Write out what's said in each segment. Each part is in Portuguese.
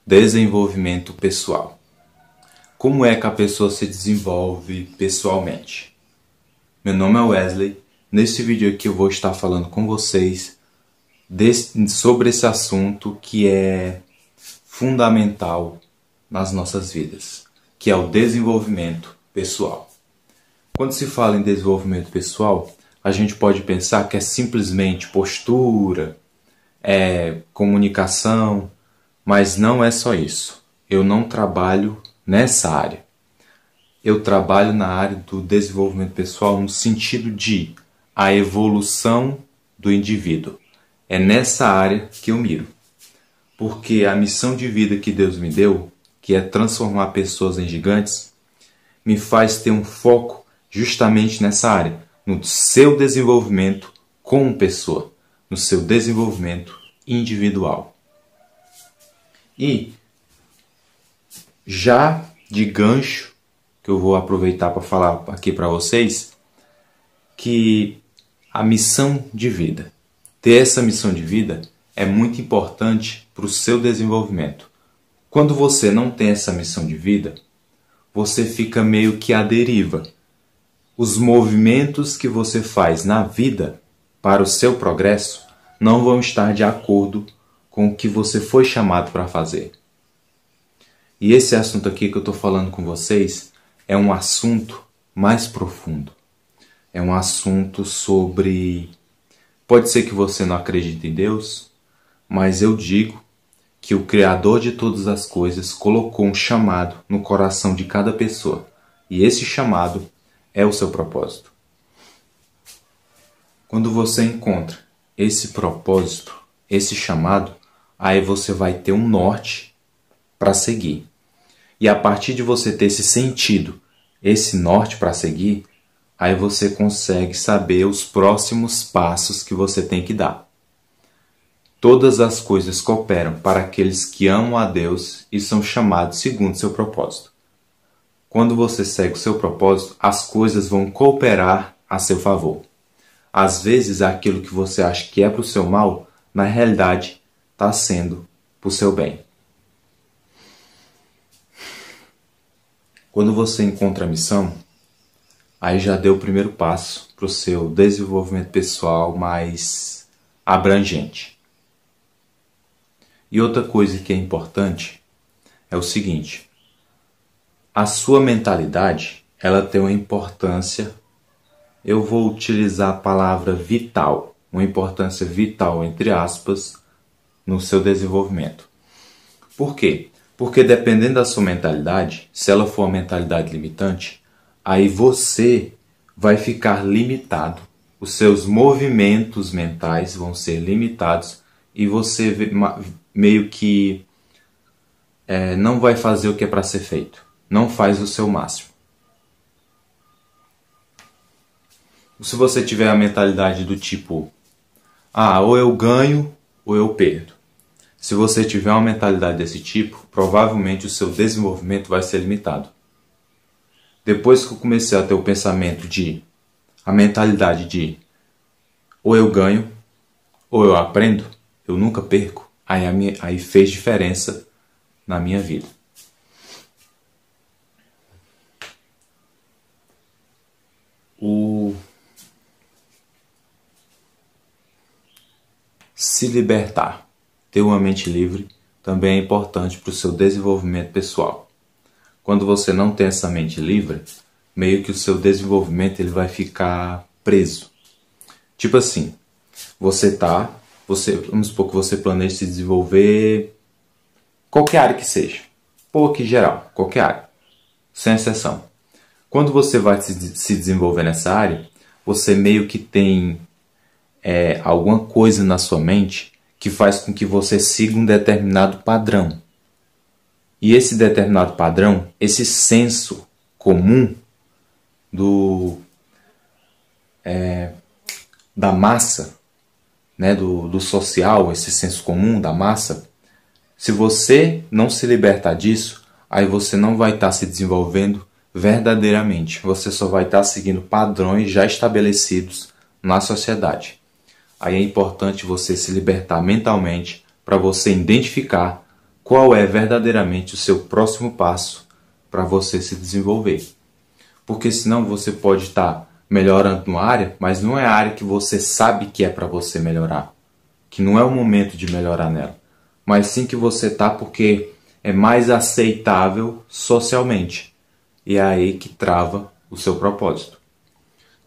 Desenvolvimento pessoal. Como é que a pessoa se desenvolve pessoalmente? Meu nome é Wesley. Nesse vídeo aqui eu vou estar falando com vocês sobre esse assunto que é fundamental nas nossas vidas, que é o desenvolvimento pessoal. Quando se fala em desenvolvimento pessoal, a gente pode pensar que é simplesmente postura, comunicação, mas não é só isso. Eu não trabalho nessa área. Eu trabalho na área do desenvolvimento pessoal no sentido de a evolução do indivíduo. É nessa área que eu miro. Porque a missão de vida que Deus me deu, que é transformar pessoas em gigantes, me faz ter um foco justamente nessa área, no seu desenvolvimento como pessoa, no seu desenvolvimento individual. E já de gancho, que eu vou aproveitar para falar aqui para vocês, que a missão de vida, ter essa missão de vida é muito importante para o seu desenvolvimento. Quando você não tem essa missão de vida, você fica meio que à deriva. Os movimentos que você faz na vida para o seu progresso não vão estar de acordo com o que você foi chamado para fazer. E esse assunto aqui que eu estou falando com vocês é um assunto mais profundo. É um assunto sobre... Pode ser que você não acredite em Deus, mas eu digo que o Criador de todas as coisas colocou um chamado no coração de cada pessoa. E esse chamado é o seu propósito. Quando você encontra esse propósito, esse chamado, aí você vai ter um norte para seguir. E a partir de você ter esse sentido, esse norte para seguir, aí você consegue saber os próximos passos que você tem que dar. Todas as coisas cooperam para aqueles que amam a Deus e são chamados segundo seu propósito. Quando você segue o seu propósito, as coisas vão cooperar a seu favor. Às vezes, aquilo que você acha que é para o seu mal, na realidade, está sendo para o seu bem. Quando você encontra a missão, aí já deu o primeiro passo para o seu desenvolvimento pessoal mais abrangente. E outra coisa que é importante é o seguinte: a sua mentalidade, ela tem uma importância, eu vou utilizar a palavra vital, uma importância vital, entre aspas, no seu desenvolvimento. Por quê? Porque dependendo da sua mentalidade, se ela for uma mentalidade limitante, aí você vai ficar limitado. Os seus movimentos mentais vão ser limitados e você meio que não vai fazer o que é para ser feito. Não faz o seu máximo. Se você tiver a mentalidade do tipo, ou eu ganho ou eu perdo. Se você tiver uma mentalidade desse tipo, provavelmente o seu desenvolvimento vai ser limitado. Depois que eu comecei a ter o pensamento a mentalidade de ou eu ganho ou eu aprendo, eu nunca perco, aí fez diferença na minha vida. Se libertar, ter uma mente livre, também é importante para o seu desenvolvimento pessoal. Quando você não tem essa mente livre, meio que o seu desenvolvimento ele vai ficar preso. Tipo assim, vamos supor que você planeja se desenvolver qualquer área que seja, ou aqui geral, qualquer área, sem exceção. Quando você vai se desenvolver nessa área, você meio que tem alguma coisa na sua mente que faz com que você siga um determinado padrão. E esse determinado padrão, esse senso comum da massa, né, do social, esse senso comum da massa, se você não se libertar disso, aí você não vai estar se desenvolvendo verdadeiramente. Você só vai estar seguindo padrões já estabelecidos na sociedade. Aí é importante você se libertar mentalmente para você identificar qual é verdadeiramente o seu próximo passo para você se desenvolver. Porque senão você pode estar melhorando numa área, mas não é a área que você sabe que é para você melhorar. Que não é o momento de melhorar nela. Mas sim que você está porque é mais aceitável socialmente. E é aí que trava o seu propósito.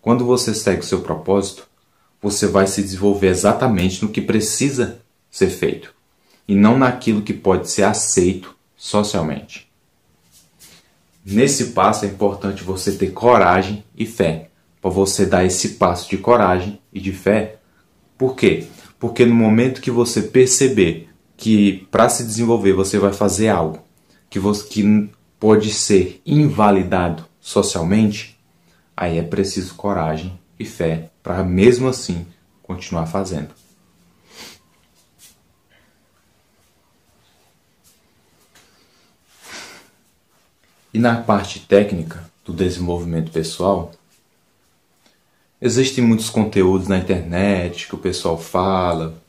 Quando você segue o seu propósito, você vai se desenvolver exatamente no que precisa ser feito. E não naquilo que pode ser aceito socialmente. Nesse passo é importante você ter coragem e fé. Para você dar esse passo de coragem e de fé. Por quê? Porque no momento que você perceber que para se desenvolver você vai fazer algo que pode ser invalidado socialmente, aí é preciso coragem e fé para mesmo assim continuar fazendo. E na parte técnica do desenvolvimento pessoal, existem muitos conteúdos na internet que o pessoal fala.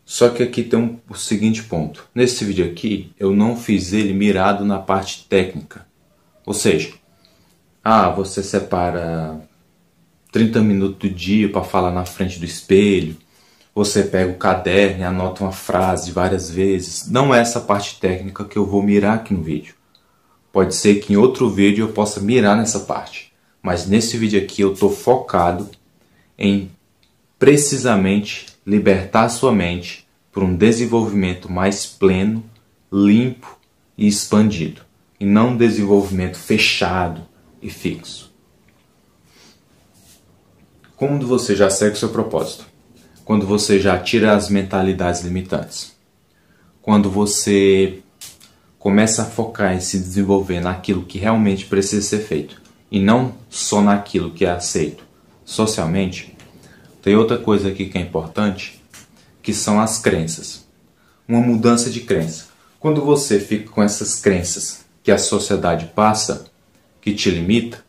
Só que aqui tem o seguinte ponto. Nesse vídeo aqui, eu não fiz ele mirado na parte técnica. Ou seja, você separa 30 minutos do dia para falar na frente do espelho. Você pega o caderno e anota uma frase várias vezes. Não é essa parte técnica que eu vou mirar aqui no vídeo. Pode ser que em outro vídeo eu possa mirar nessa parte. Mas nesse vídeo aqui eu estou focado em precisamente libertar a sua mente para um desenvolvimento mais pleno, limpo e expandido. E não um desenvolvimento fechado e fixo. Quando você já segue o seu propósito, quando você já tira as mentalidades limitantes, quando você começa a focar em se desenvolver naquilo que realmente precisa ser feito e não só naquilo que é aceito socialmente, tem outra coisa aqui que é importante, que são as crenças. Uma mudança de crença. Quando você fica com essas crenças que a sociedade passa, que te limita,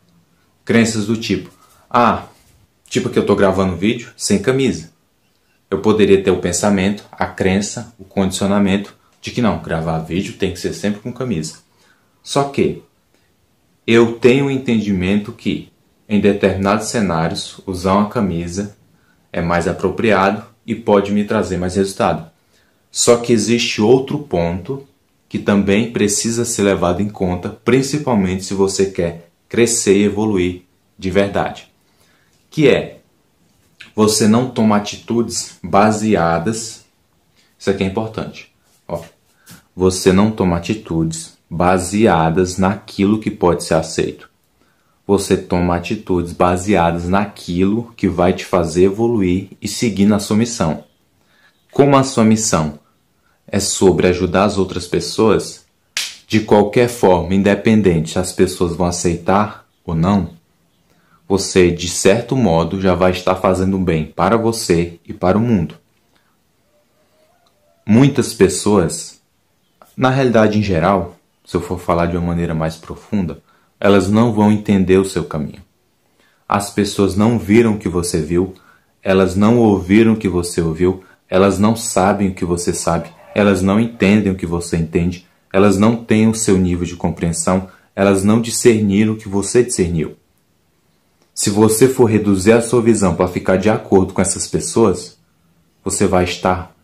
crenças do tipo, tipo que eu estou gravando vídeo sem camisa. Eu poderia ter o pensamento, a crença, o condicionamento de que não, gravar vídeo tem que ser sempre com camisa. Só que eu tenho o entendimento que em determinados cenários usar uma camisa é mais apropriado e pode me trazer mais resultado. Só que existe outro ponto que também precisa ser levado em conta, principalmente se você quer crescer e evoluir de verdade. Que é, você não toma atitudes baseadas, isso aqui é importante, você não toma atitudes baseadas naquilo que pode ser aceito. Você toma atitudes baseadas naquilo que vai te fazer evoluir e seguir na sua missão. Como a sua missão é sobre ajudar as outras pessoas, de qualquer forma, independente se as pessoas vão aceitar ou não, você, de certo modo, já vai estar fazendo bem para você e para o mundo. Muitas pessoas, na realidade em geral, se eu for falar de uma maneira mais profunda, elas não vão entender o seu caminho. As pessoas não viram o que você viu, elas não ouviram o que você ouviu, elas não sabem o que você sabe, elas não entendem o que você entende, elas não têm o seu nível de compreensão, elas não discerniram o que você discerniu. Se você for reduzir a sua visão para ficar de acordo com essas pessoas, você vai estar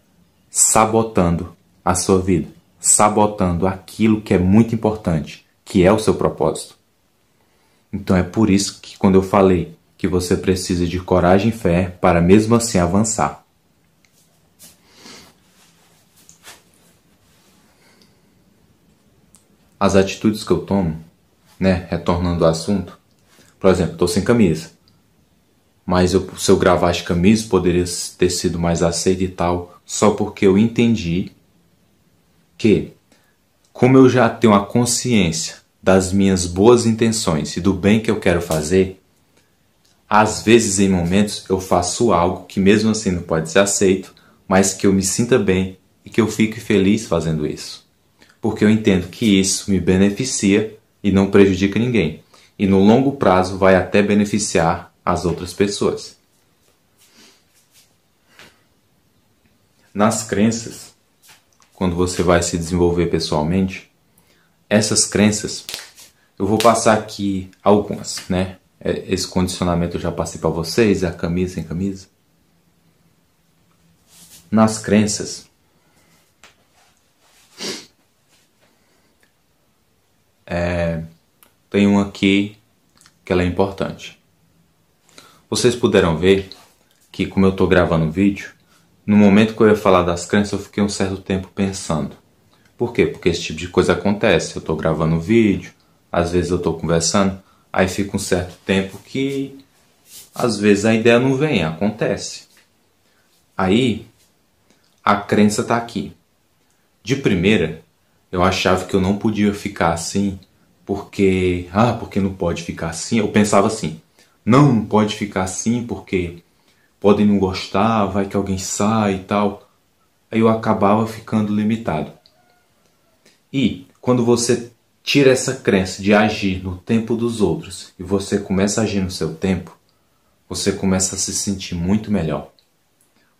sabotando a sua vida, sabotando aquilo que é muito importante, que é o seu propósito. Então é por isso que quando eu falei que você precisa de coragem e fé para mesmo assim avançar. As atitudes que eu tomo, retornando ao assunto, por exemplo, estou sem camisa, mas se eu gravasse camisa poderia ter sido mais aceito e tal, só porque eu entendi que, como eu já tenho a consciência das minhas boas intenções e do bem que eu quero fazer, às vezes em momentos eu faço algo que mesmo assim não pode ser aceito, mas que eu me sinta bem e que eu fique feliz fazendo isso. Porque eu entendo que isso me beneficia e não prejudica ninguém. E no longo prazo vai até beneficiar as outras pessoas. Nas crenças, quando você vai se desenvolver pessoalmente, essas crenças, eu vou passar aqui algumas, né? Esse condicionamento eu já passei para vocês, a camisa sem camisa. Nas crenças, tem uma aqui que ela é importante. Vocês puderam ver que, como eu estou gravando o vídeo, no momento que eu ia falar das crenças, eu fiquei um certo tempo pensando. Por quê? Porque esse tipo de coisa acontece. Eu estou gravando o vídeo, às vezes eu estou conversando, aí fica um certo tempo que, às vezes, a ideia não vem, acontece. Aí, a crença está aqui. De primeira, eu achava que eu não podia ficar assim, porque não pode ficar assim. Eu pensava assim, não pode ficar assim porque podem não gostar, vai que alguém sai e tal. Aí eu acabava ficando limitado. E quando você tira essa crença de agir no tempo dos outros e você começa a agir no seu tempo, você começa a se sentir muito melhor.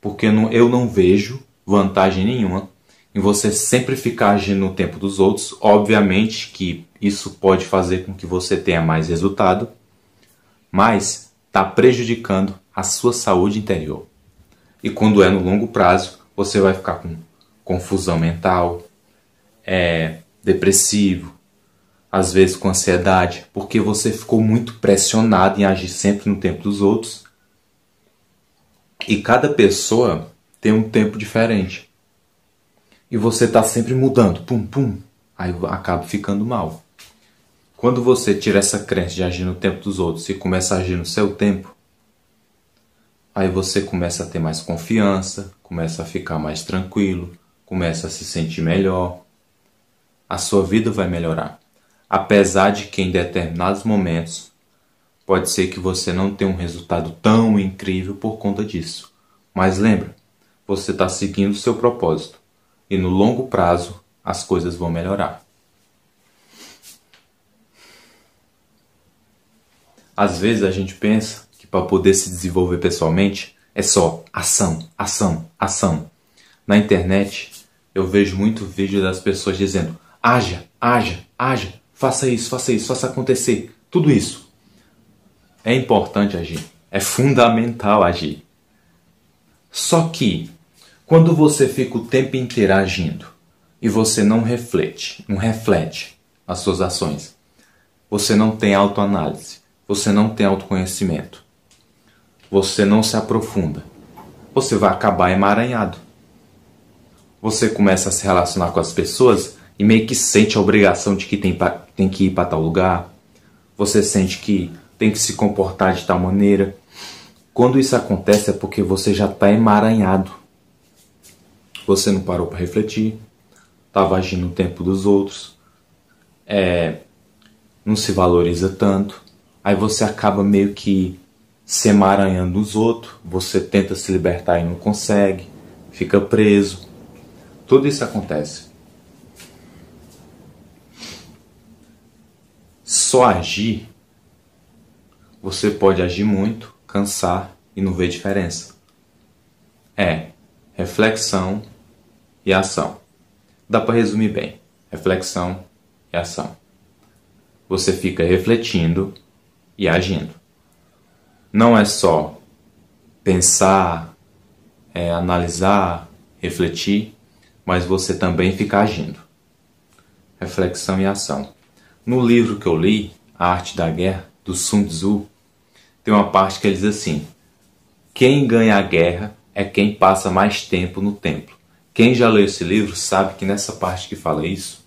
Porque eu não vejo vantagem nenhuma em você sempre ficar agindo no tempo dos outros. Obviamente que isso pode fazer com que você tenha mais resultado, mas está prejudicando a sua saúde interior. E quando é no longo prazo, você vai ficar com confusão mental, depressivo, às vezes com ansiedade, porque você ficou muito pressionado em agir sempre no tempo dos outros. E cada pessoa tem um tempo diferente. E você está sempre mudando, aí acaba ficando mal. Quando você tira essa crença de agir no tempo dos outros e começa a agir no seu tempo, aí você começa a ter mais confiança, começa a ficar mais tranquilo, começa a se sentir melhor. A sua vida vai melhorar. Apesar de que em determinados momentos pode ser que você não tenha um resultado tão incrível por conta disso. Mas lembra, você está seguindo o seu propósito. E no longo prazo, as coisas vão melhorar. Às vezes a gente pensa que para poder se desenvolver pessoalmente é só ação, ação, ação. Na internet eu vejo muito vídeo das pessoas dizendo haja, haja, haja, faça isso, faça acontecer. Tudo isso. É importante agir. É fundamental agir. Só que quando você fica o tempo inteiro agindo e você não reflete as suas ações, você não tem autoanálise, você não tem autoconhecimento, você não se aprofunda, você vai acabar emaranhado. Você começa a se relacionar com as pessoas e meio que sente a obrigação de que tem que ir para tal lugar, você sente que tem que se comportar de tal maneira. Quando isso acontece é porque você já está emaranhado. Você não parou para refletir, estava agindo no tempo dos outros, não se valoriza tanto, aí você acaba meio que se emaranhando nos outros, você tenta se libertar e não consegue, fica preso. Tudo isso acontece. Só agir, você pode agir muito, cansar e não ver diferença. Reflexão e ação. Dá para resumir bem. Reflexão e ação. Você fica refletindo e agindo. Não é só pensar, analisar, refletir, mas você também fica agindo. Reflexão e ação. No livro que eu li, A Arte da Guerra, do Sun Tzu, tem uma parte que ele diz assim: quem ganha a guerra é quem passa mais tempo no templo. Quem já leu esse livro sabe que nessa parte que fala isso,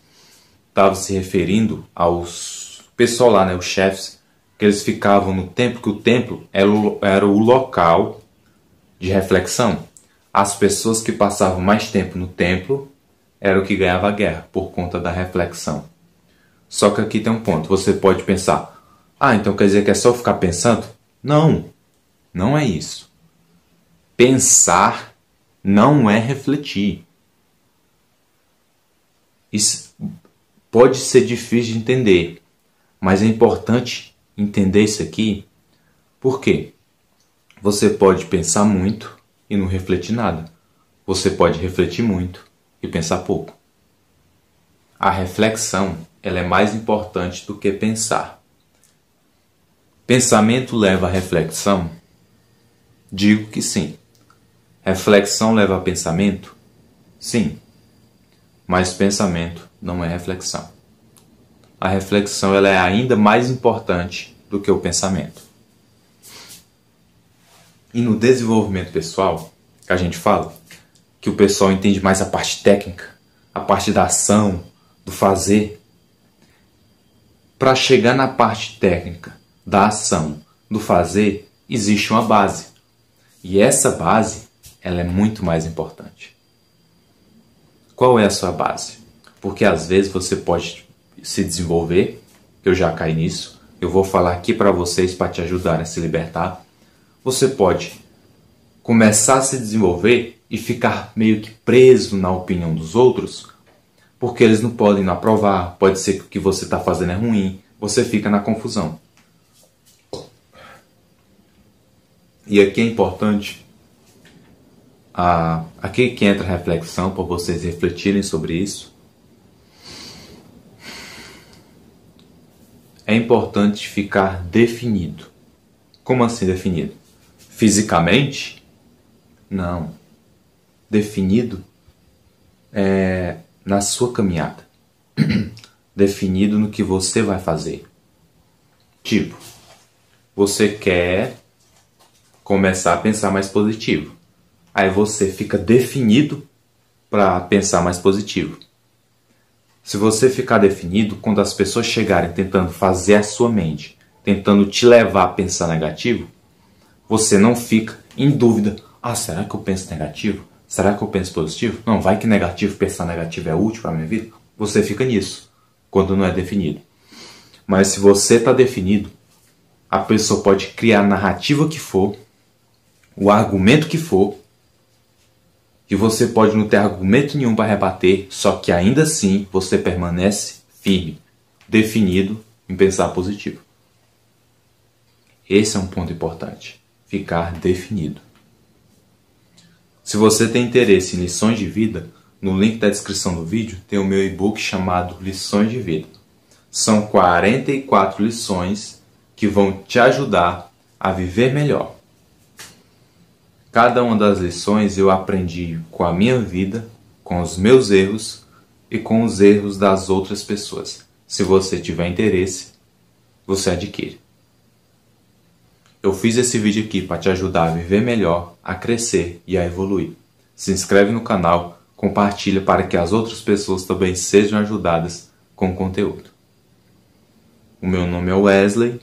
estava se referindo aos pessoal lá, os chefes, que eles ficavam no templo, que o templo era o local de reflexão. As pessoas que passavam mais tempo no templo eram o que ganhava a guerra, por conta da reflexão. Só que aqui tem um ponto, você pode pensar, então quer dizer que é só ficar pensando? Não, não é isso. Pensar não é refletir. Isso pode ser difícil de entender, Mas é importante entender isso aqui, porque você pode pensar muito e não refletir nada. Você pode refletir muito e pensar pouco. A reflexão, ela é mais importante do que pensar. Pensamento leva à reflexão? Digo que sim. Reflexão leva a pensamento? Sim. Mas pensamento não é reflexão. A reflexão ela é ainda mais importante do que o pensamento. E no desenvolvimento pessoal, que a gente fala, que o pessoal entende mais a parte técnica, a parte da ação, do fazer. Para chegar na parte técnica, da ação, do fazer, existe uma base. E essa base, ela é muito mais importante. Qual é a sua base? Porque às vezes você pode se desenvolver, eu já caí nisso, eu vou falar aqui para vocês para te ajudar a se libertar. Você pode começar a se desenvolver e ficar meio que preso na opinião dos outros, porque eles não podem não aprovar, pode ser que o que você está fazendo é ruim, você fica na confusão. E aqui é importante, aqui que entra a reflexão, para vocês refletirem sobre isso. É importante ficar definido. Como assim definido? Fisicamente? Não. Definido na sua caminhada. Definido no que você vai fazer. Tipo, você quer começar a pensar mais positivo. Aí você fica definido para pensar mais positivo. Se você ficar definido, quando as pessoas chegarem tentando fazer a sua mente, tentando te levar a pensar negativo, você não fica em dúvida. Será que eu penso negativo? Será que eu penso positivo? Não, vai que negativo, pensar negativo é útil para a minha vida? Você fica nisso, quando não é definido. Mas se você está definido, a pessoa pode criar a narrativa que for, o argumento que for, e você pode não ter argumento nenhum para rebater, só que ainda assim você permanece firme, definido em pensar positivo. Esse é um ponto importante, ficar definido. Se você tem interesse em lições de vida, no link da descrição do vídeo tem o meu e-book chamado Lições de Vida. São 44 lições que vão te ajudar a viver melhor. Cada uma das lições eu aprendi com a minha vida, com os meus erros e com os erros das outras pessoas. Se você tiver interesse, você adquire. Eu fiz esse vídeo aqui para te ajudar a viver melhor, a crescer e a evoluir. Se inscreve no canal, compartilha para que as outras pessoas também sejam ajudadas com o conteúdo. O meu nome é Wesley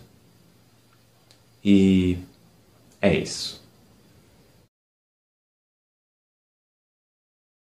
e é isso.